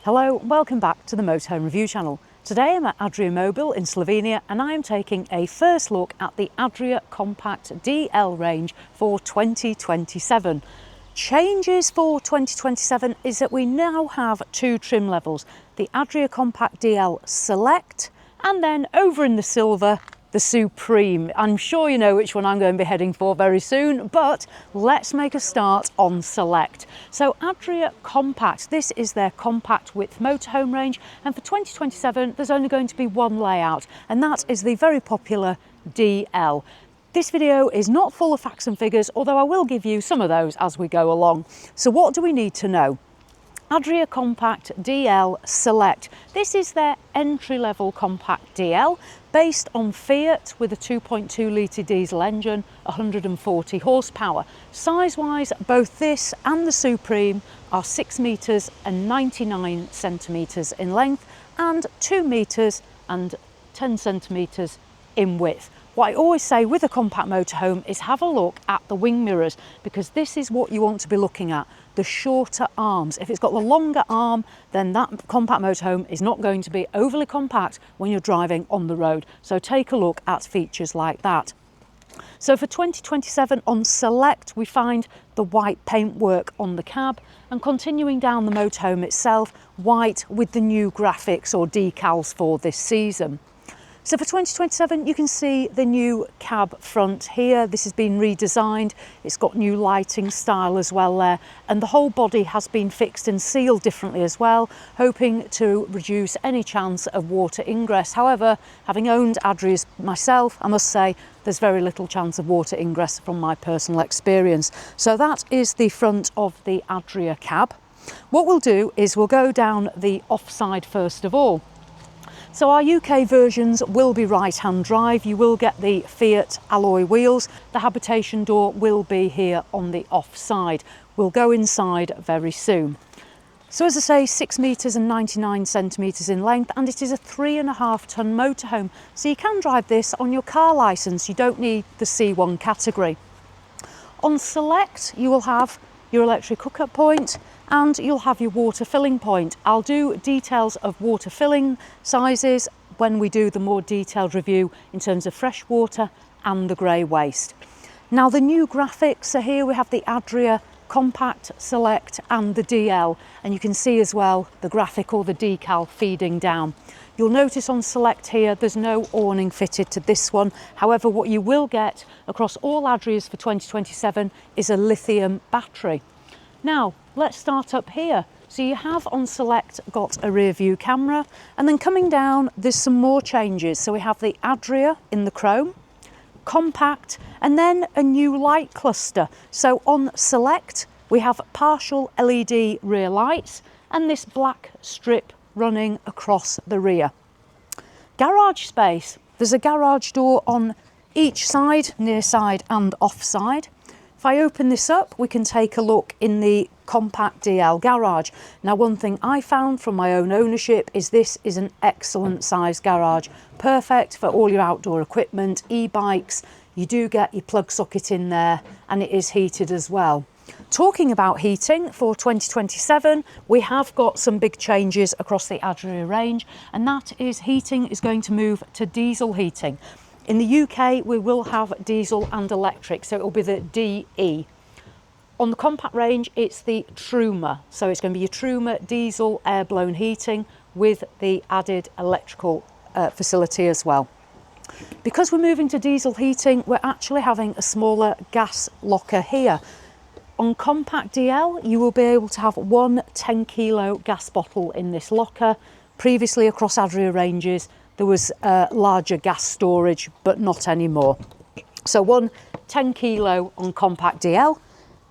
Hello, welcome back to the Motorhome Review channel. Today I'm at Adria Mobile in Slovenia and I am taking a first look at the Adria Comoact DL range for 2027. Changes for 2027 is that we now have two trim levels, the Adria Comoact DL Select and then over in the silver, the Supreme. I'm sure you know which one I'm going to be heading for very soon, but let's make a start on Select. So Adria Comoact, this is their compact width motorhome range, and for 2027 there's only going to be one layout, and that is the very popular DL. This video is not full of facts and figures, although I will give you some of those as we go along. So what do we need to know? Adria Comoact DL Select. This is their entry-level compact DL based on Fiat with a 2.2 litre diesel engine, 140 horsepower. Size-wise, both this and the Supreme are 6 metres and 99 centimetres in length and 2 metres and 10 centimetres in width. What I always say with a compact motorhome is have a look at the wing mirrors, because this is what you want to be looking at, the shorter arms. If it's got the longer arm, then that compact motorhome is not going to be overly compact when you're driving on the road. So take a look at features like that. So for 2027 on Select, we find the white paintwork on the cab, and continuing down the motorhome itself, white with the new graphics or decals for this season. So for 2027, you can see the new cab front here. This has been redesigned. It's got new lighting style as well there. And the whole body has been fixed and sealed differently as well, hoping to reduce any chance of water ingress. However, having owned Adrias myself, I must say there's very little chance of water ingress from my personal experience. So that is the front of the Adria cab. What we'll do is we'll go down the offside first of all. So our UK versions will be right-hand drive. You will get the Fiat alloy wheels. The habitation door will be here on the offside. We'll go inside very soon. So as I say, 6 metres and 99 centimetres in length, and it is a 3.5 tonne motorhome. So you can drive this on your car licence. You don't need the C1 category. On Select, you will have your electric hookup point and you'll have your water filling point. I'll do details of water filling sizes when we do the more detailed review in terms of fresh water and the grey waste. Now the new graphics, so here we have the Adria Comoact Select and the DL, and you can see as well the graphic or the decal feeding down. You'll notice on Select here there's no awning fitted to this one. However, what you will get across all Adrias for 2027 is a lithium battery. Now let's start up here. So you have on Select got a rear view camera, and then coming down there's some more changes. So we have the Adria in the chrome, compact, and then a new light cluster. So on Select we have partial LED rear lights and this black strip running across the rear. Garage space. There's a garage door on each side, near side and offside. If I open this up, we can take a look in the Comoact DL garage. Now, one thing I found from my own ownership is this is an excellent size garage, perfect for all your outdoor equipment, e-bikes. You do get your plug socket in there and it is heated as well. Talking about heating, for 2027, we have got some big changes across the Adria range, and that is heating is going to move to diesel heating. In the UK, we will have diesel and electric, so it will be the DE. On the compact range, it's the Truma. So it's going to be your Truma diesel air-blown heating with the added electrical facility as well. Because we're moving to diesel heating, we're actually having a smaller gas locker here. On Comoact DL, you will be able to have one 10 kilo gas bottle in this locker. Previously across Adria ranges, there was larger gas storage, but not anymore. So one 10 kilo on Comoact DL.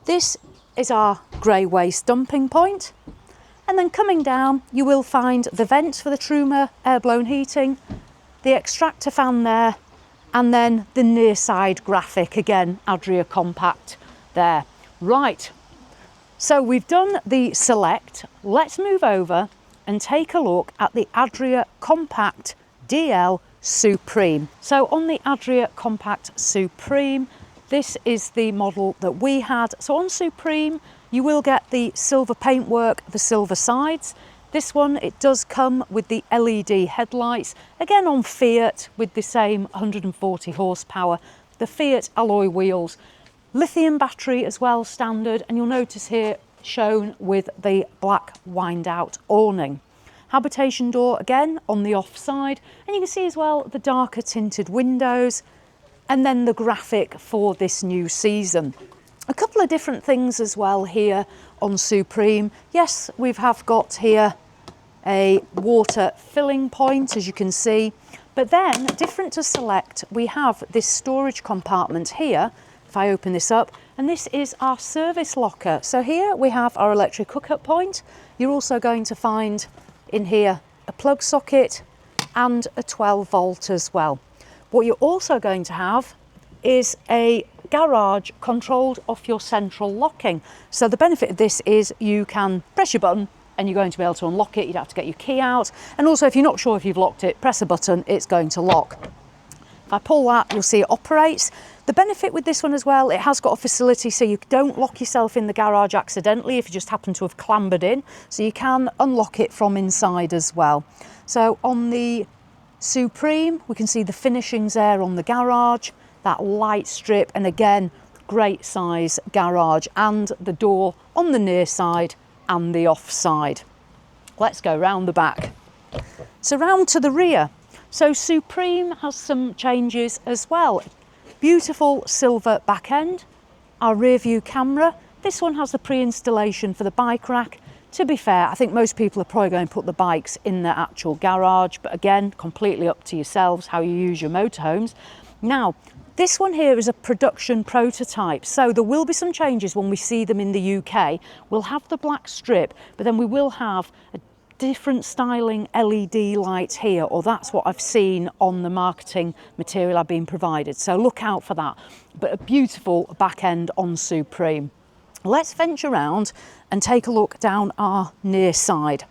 This is our grey waste dumping point. And then coming down, you will find the vents for the Truma air-blown heating, the extractor fan there, and then the near side graphic, again, Adria Comoact there. Right, so we've done the Select. Let's move over and take a look at the Adria Comoact DL Supreme. So on the Adria Comoact Supreme, this is the model that we had. So on Supreme, you will get the silver paintwork, the silver sides. This one, it does come with the LED headlights, again on Fiat with the same 140 horsepower, the Fiat alloy wheels, lithium battery as well, standard, and you'll notice here shown with the black wind out awning. Habitation door again on the off side, and you can see as well the darker tinted windows, and then the graphic for this new season. A couple of different things as well here on Supreme. Yes, we have got here a water filling point, as you can see, but then different to Select, we have this storage compartment here. If I open this up, and this is our service locker. So here we have our electric hookup point. You're also going to find in here a plug socket and a 12 volt as well. What you're also going to have is a garage controlled off your central locking. So the benefit of this is you can press your button and you're going to be able to unlock it. You'd have to get your key out. And also, if you're not sure if you've locked it, press a button, it's going to lock. If I pull that, you'll see it operates. The benefit with this one as well, it has got a facility so you don't lock yourself in the garage accidentally if you just happen to have clambered in. So you can unlock it from inside as well. So on the Supreme, we can see the finishings there on the garage, that light strip, and again, great size garage, and the door on the near side and the off side. Let's go round the back. So round to the rear. So Supreme has some changes as well. Beautiful silver back end, our rear view camera. This one has the pre-installation for the bike rack. To be fair, I think most people are probably going to put the bikes in their actual garage, but again, completely up to yourselves how you use your motorhomes. Now, this one here is a production prototype, so there will be some changes when we see them in the UK. We'll have the black strip, but then we will have a different styling LED light here, or that's what I've seen on the marketing material I've been provided. So look out for that. But a beautiful back end on Supreme. Let's venture around and take a look down our near side.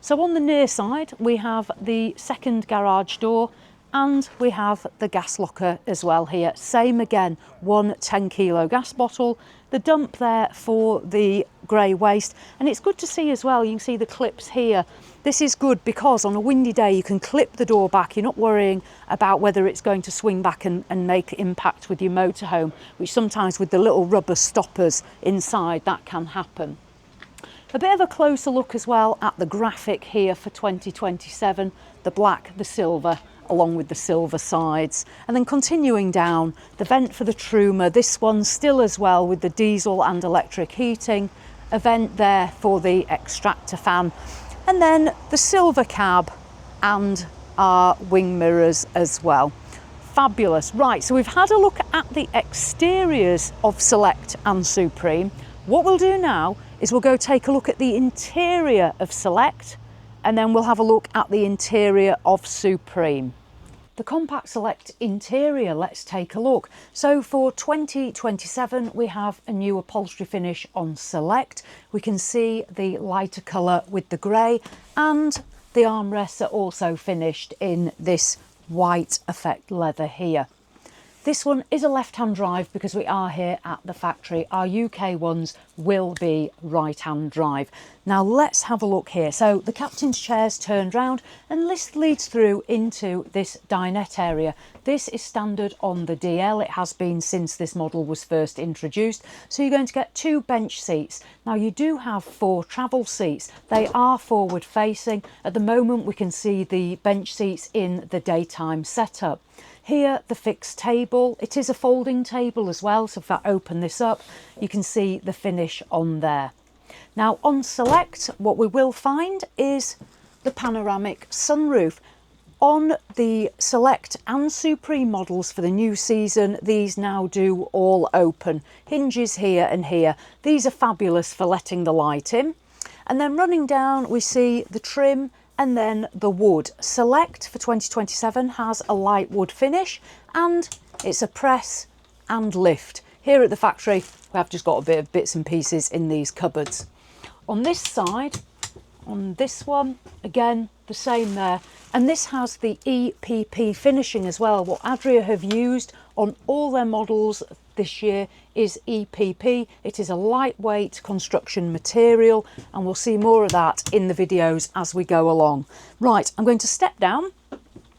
So on the near side, we have the second garage door, and we have the gas locker as well here. Same again, one 10 kilo gas bottle, the dump there for the grey waste. And it's good to see as well, you can see the clips here. This is good because on a windy day, you can clip the door back. You're not worrying about whether it's going to swing back and make impact with your motorhome, which sometimes with the little rubber stoppers inside, that can happen. A bit of a closer look as well at the graphic here for 2027, the black, the silver, along with the silver sides, and then continuing down the vent for the Truma, this one still as well with the diesel and electric heating, a vent there for the extractor fan, and then the silver cab and our wing mirrors as well. Fabulous. Right, so we've had a look at the exteriors of Select and Supreme. What we'll do now is we'll go take a look at the interior of Select, and then we'll have a look at the interior of Supreme. The Compact Select interior, let's take a look. So for 2027, we have a new upholstery finish on Select. We can see the lighter colour with the grey, and the armrests are also finished in this white effect leather here. This one is a left-hand drive because we are here at the factory. Our UK ones will be right-hand drive. Now let's have a look here. So the captain's chair's turned round and this leads through into this dinette area. This is standard on the DL. It has been since this model was first introduced. So you're going to get 2 bench seats. Now you do have 4 travel seats. They are forward facing. At the moment we can see the bench seats in the daytime setup. Here, the fixed table. It is a folding table as well, so if I open this up, you can see the finish on there. Now, on Select, what we will find is the panoramic sunroof. On the Select and Supreme models for the new season, these now do all open. Hinges here and here. These are fabulous for letting the light in. And then running down, we see the trim, and then the wood. Select for 2027 has a light wood finish, and it's a press and lift. Here at the factory, we have just got a bit of bits and pieces in these cupboards. On this side, on this one, again, the same there. And this has the EPP finishing as well, what Adria have used on all their models this year is EPP. It is a lightweight construction material, and we'll see more of that in the videos as we go along. Right, I'm going to step down.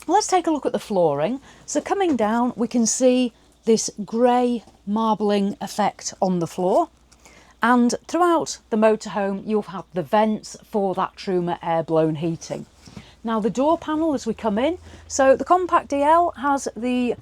Let's take a look at the flooring. So coming down, we can see this grey marbling effect on the floor. And throughout the motorhome, you'll have the vents for that Truma air-blown heating. Now the door panel as we come in, so the Comoact DL has the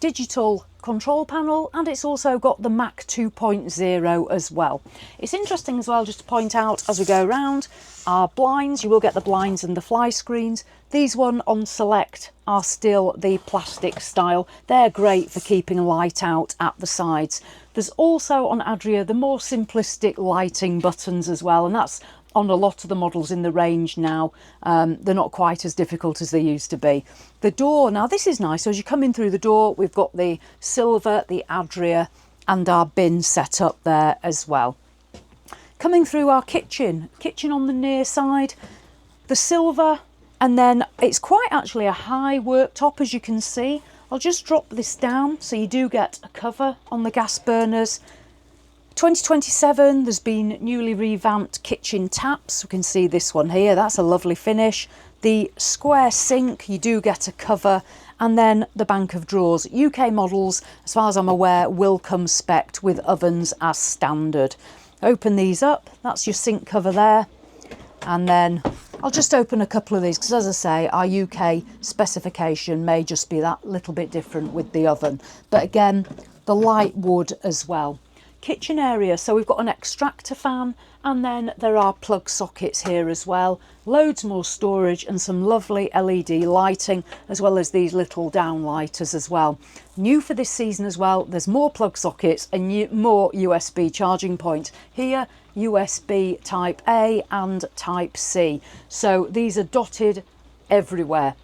digital control panel, and it's also got the Mac 2.0 as well. It's interesting as well, just to point out as we go around, our blinds, you will get the blinds and the fly screens. These one on select are still the plastic style. They're great for keeping light out at the sides. There's also on Adria the more simplistic lighting buttons as well, and that's on a lot of the models in the range now. They're not quite as difficult as they used to be. The door, now this is nice. So as you come in through the door, we've got the silver, the Adria, and our bin set up there as well. Coming through our kitchen on the near side, the silver, and then it's quite actually a high worktop, as you can see. I'll just drop this down so you do get a cover on the gas burners. 2027, there's been newly revamped kitchen taps. We can see this one here, that's a lovely finish. The square sink, you do get a cover, and then the bank of drawers. UK models, as far as I'm aware, will come spec'd with ovens as standard. Open these up, that's your sink cover there, and then I'll just open a couple of these because, as I say, our UK specification may just be that little bit different with the oven, but again, the light wood as well. Kitchen area, so we've got an extractor fan, and then there are plug sockets here as well, loads more storage and some lovely LED lighting, as well as these little downlighters as well. New for this season as well, there's more plug sockets and more USB charging points. Here, USB type A and type C, so these are dotted everywhere.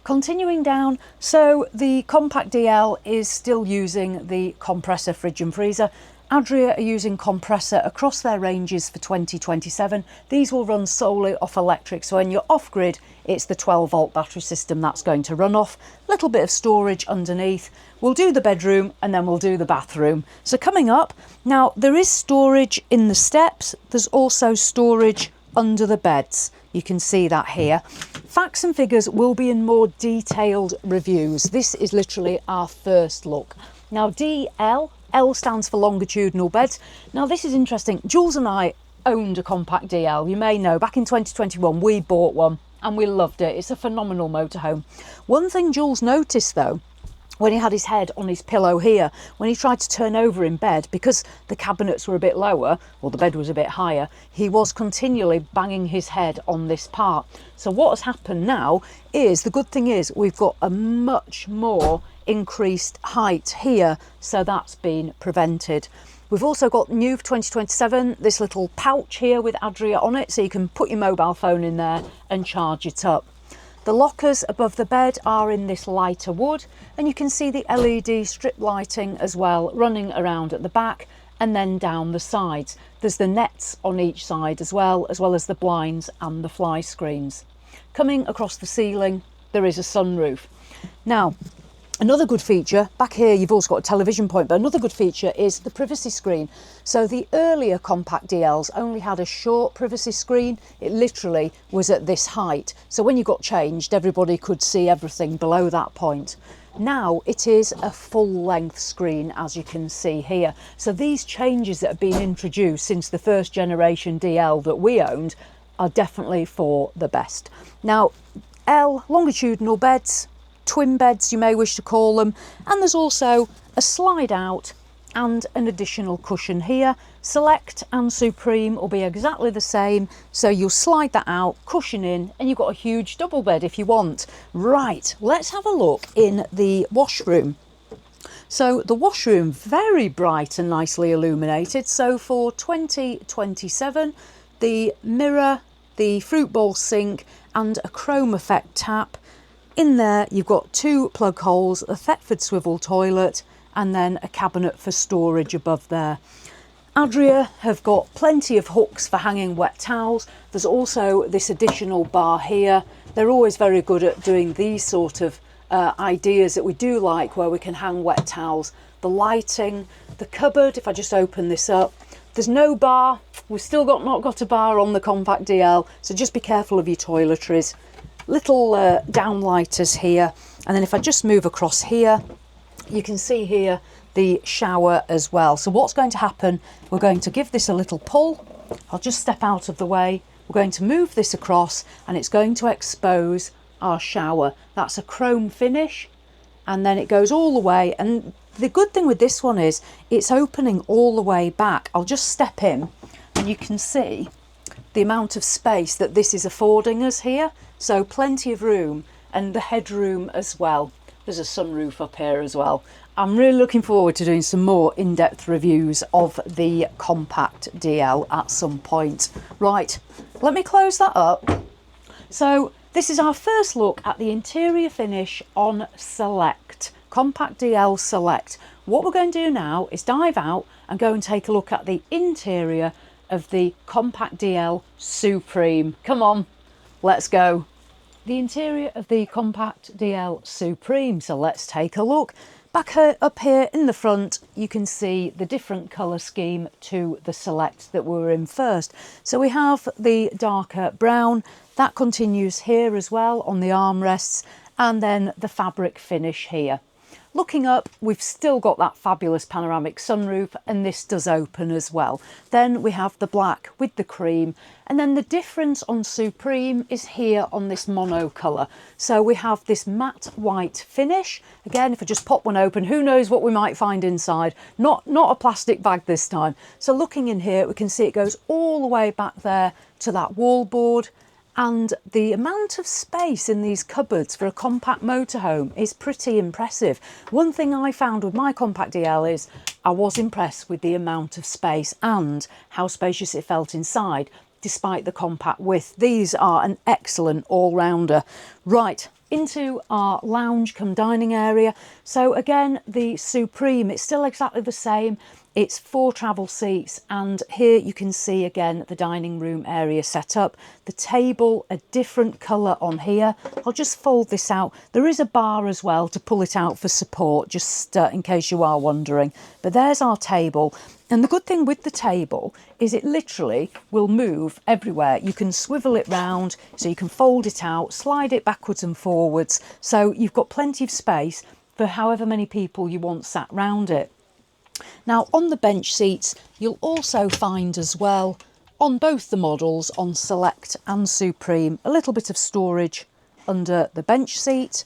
Continuing down, so the Comoact DL is still using the compressor fridge and freezer. Adria are using compressor across their ranges for 2027. These will run solely off electric, so when you're off grid, it's the 12-volt battery system that's going to run off. Little bit of storage underneath. We'll do the bedroom and then we'll do the bathroom. So coming up, now there is storage in the steps. There's also storage under the beds. You can see that here. Facts and figures will be in more detailed reviews. This is literally our first look. Now DL, L stands for longitudinal beds. Now this is interesting. Jules and I owned a Comoact DL. You may know, back in 2021 we bought one and we loved it. It's a phenomenal motorhome. One thing Jules noticed though, when he had his head on his pillow here, when he tried to turn over in bed, because the cabinets were a bit lower, or the bed was a bit higher, he was continually banging his head on this part. So what has happened now is, the good thing is, we've got a much more increased height here, so that's been prevented. We've also got new for 2027, this little pouch here with Adria on it, so you can put your mobile phone in there and charge it up. The lockers above the bed are in this lighter wood, and you can see the LED strip lighting as well running around at the back and then down the sides. There's the nets on each side as well as the blinds and the fly screens. Coming across the ceiling, there is a sunroof. Now, another good feature, back here you've also got a television point, but another good feature is the privacy screen. So the earlier Comoact DLs only had a short privacy screen. It literally was at this height. So when you got changed, everybody could see everything below that point. Now it is a full length screen, as you can see here. So these changes that have been introduced since the first generation DL that we owned are definitely for the best. Now, L, longitudinal beds, twin beds you may wish to call them, and there's also a slide out and an additional cushion here. Select and Supreme will be exactly the same, so you'll slide that out, cushion in, and you've got a huge double bed if you want. Right, let's have a look in the washroom. So the washroom, very bright and nicely illuminated. So for 2027, the mirror, the fruit bowl sink and a chrome effect tap. In there you've got two plug holes, a Thetford swivel toilet, and then a cabinet for storage above there. Adria have got plenty of hooks for hanging wet towels. There's also this additional bar here. They're always very good at doing these sort of ideas that we do like, where we can hang wet towels the lighting, the cupboard. If I just open this up, there's no bar. We've still not got a bar on the Compact DL, so just be careful of your toiletries. Little downlighters here, and then if I just move across here, you can see here the shower as well. So what's going to happen, we're going to give this a little pull. I'll just step out of the way. We're going to move this across and it's going to expose our shower. That's a chrome finish, and then it goes all the way. And the good thing with this one is it's opening all the way back. I'll just step in and you can see the amount of space that this is affording us here. So plenty of room, and the headroom as well. There's a sunroof up here as well. I'm really looking forward to doing some more in-depth reviews of the Compact DL at some point. Right, let me close that up. So this is our first look at the interior finish on Select, Compact DL Select. What we're going to do now is dive out and go and take a look at the interior of the Compact DL Supreme. Come on, let's go. The interior of the Compact DL Supreme, so let's take a look. Back up here in the front, you can see the different colour scheme to the Select that we were in first. So we have the darker brown, that continues here as well on the armrests, and then the fabric finish here. Looking up, we've still got that fabulous panoramic sunroof, and this does open as well. Then we have the black with the cream, and then the difference on Supreme is here on this mono colour. So we have this matte white finish. Again, if I just pop one open, who knows what we might find inside. Not a plastic bag this time. So looking in here, we can see it goes all the way back there to that wall board. And the amount of space in these cupboards for a compact motorhome is pretty impressive. One thing I found with my Compact DL is I was impressed with the amount of space and how spacious it felt inside, despite the compact width. These are an excellent all-rounder. Right, into our lounge cum dining area. So again, the Supreme, it's still exactly the same. It's 4 travel seats, and here you can see again the dining room area set up. The table, a different colour on here. I'll just fold this out. There is a bar as well to pull it out for support, just in case you are wondering. But there's our table. And the good thing with the table is it literally will move everywhere. You can swivel it round, so you can fold it out, slide it backwards and forwards. So you've got plenty of space for however many people you want sat round it. Now on the bench seats, you'll also find as well, on both the models, on Select and Supreme, a little bit of storage under the bench seat.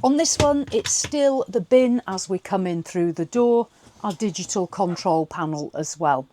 On this one, it's still the bin as we come in through the door, our digital control panel as well.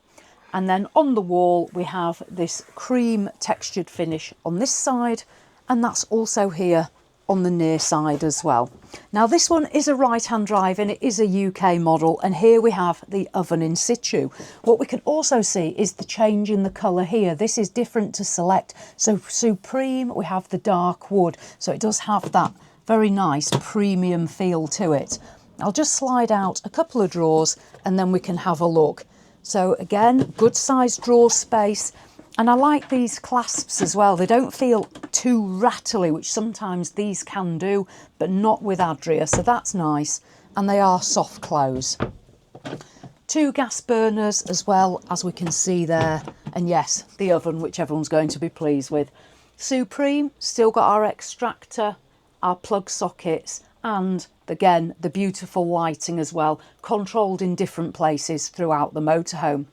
And then on the wall, we have this cream textured finish on this side, and that's also here on the near side as well. Now this one is a right-hand drive and it is a UK model, and here we have the oven in situ. What we can also see is the change in the colour here. This is different to Select. So Supreme, we have the dark wood, so it does have that very nice premium feel to it. I'll just slide out a couple of drawers and then we can have a look. So again, good sized drawer space. And I like these clasps as well. They don't feel too rattly, which sometimes these can do, but not with Adria, so that's nice. And they are soft close. 2 gas burners as well, as we can see there. And yes, the oven, which everyone's going to be pleased with. Supreme, still got our extractor, our plug sockets, and again, the beautiful lighting as well, controlled in different places throughout the motorhome.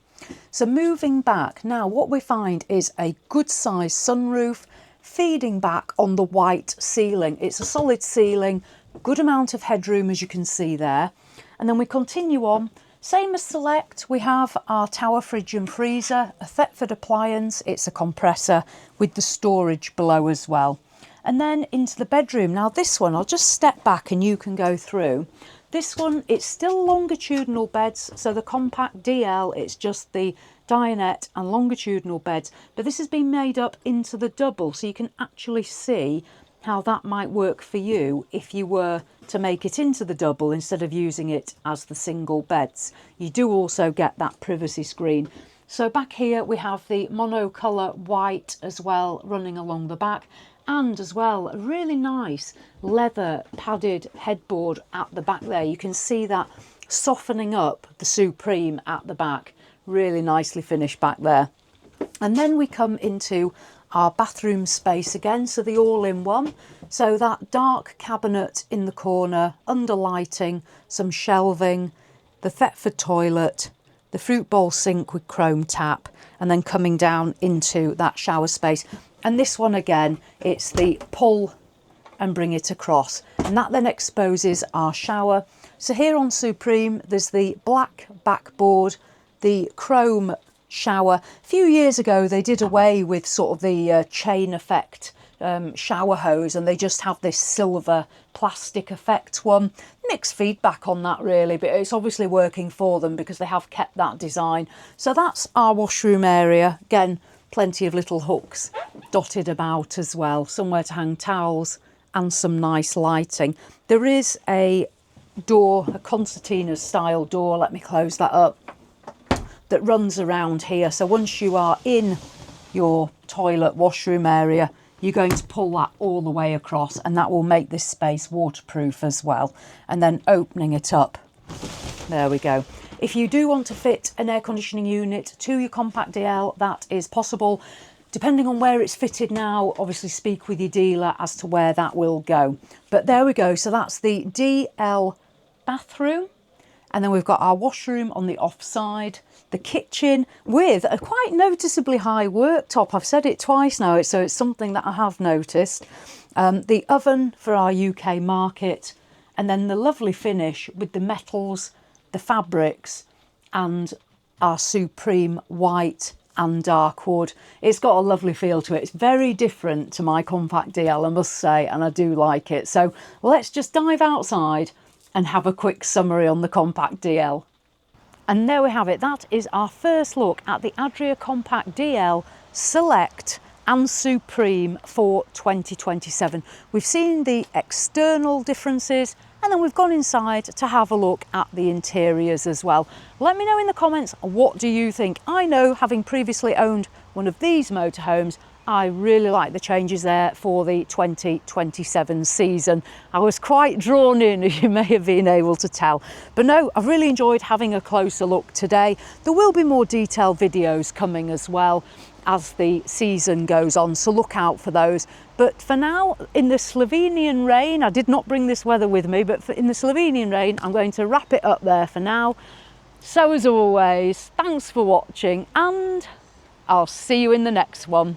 So moving back, now what we find is a good sized sunroof feeding back on the white ceiling. It's a solid ceiling, good amount of headroom as you can see there. And then we continue on, same as Select, we have our tower fridge and freezer, a Thetford appliance, it's a compressor with the storage below as well. And then into the bedroom. Now this one, I'll just step back and you can go through. This one, it's still longitudinal beds, so the Compact DL, it's just the dinette and longitudinal beds, but this has been made up into the double, so you can actually see how that might work for you if you were to make it into the double instead of using it as the single beds. You do also get that privacy screen. So back here we have the monocolour white as well running along the back, and as well a really nice leather padded headboard at the back there. You can see that softening up the Supreme at the back. Really nicely finished back there. And then we come into our bathroom space again, so the all-in-one. So that dark cabinet in the corner, under lighting, some shelving, the Thetford toilet, the fruit bowl sink with chrome tap, and then coming down into that shower space. And this one again, it's the pull and bring it across, and that then exposes our shower. So here on Supreme, there's the black backboard, the chrome shower. A few years ago, they did away with sort of the chain effect shower hose, and they just have this silver plastic effect one. Mixed feedback on that really, but it's obviously working for them because they have kept that design. So that's our washroom area. Again, plenty of little hooks dotted about as well, somewhere to hang towels and some nice lighting. There is a door, a concertina style door, let me close that up, that runs around here. So once you are in your toilet washroom area, you're going to pull that all the way across, and that will make this space waterproof as well. And then opening it up, there we go. If you do want to fit an air conditioning unit to your Comoact DL, that is possible. Depending on where it's fitted now, obviously speak with your dealer as to where that will go. But there we go. So that's the DL bathroom. And then we've got our washroom on the off side, the kitchen with a quite noticeably high worktop. I've said it twice now, so it's something that I have noticed. The oven for our UK market, and then the lovely finish with the metals, the fabrics, and our Supreme white and dark wood. It's got a lovely feel to it. It's very different to my Comoact DL, I must say, and I do like it. So let's just dive outside and have a quick summary on the Comoact DL. And there we have it. That is our first look at the Adria Comoact DL Select and Supreme for 2027. We've seen the external differences, and then we've gone inside to have a look at the interiors as well. Let me know in the comments, what do you think? I know, having previously owned one of these motorhomes, I really like the changes there for the 2027 season. I was quite drawn in, as you may have been able to tell. But no, I've really enjoyed having a closer look today. There will be more detailed videos coming as well as the season goes on, so look out for those. But for now, in the Slovenian rain, I did not bring this weather with me, but in the Slovenian rain, I'm going to wrap it up there for now. So as always, thanks for watching, and I'll see you in the next one.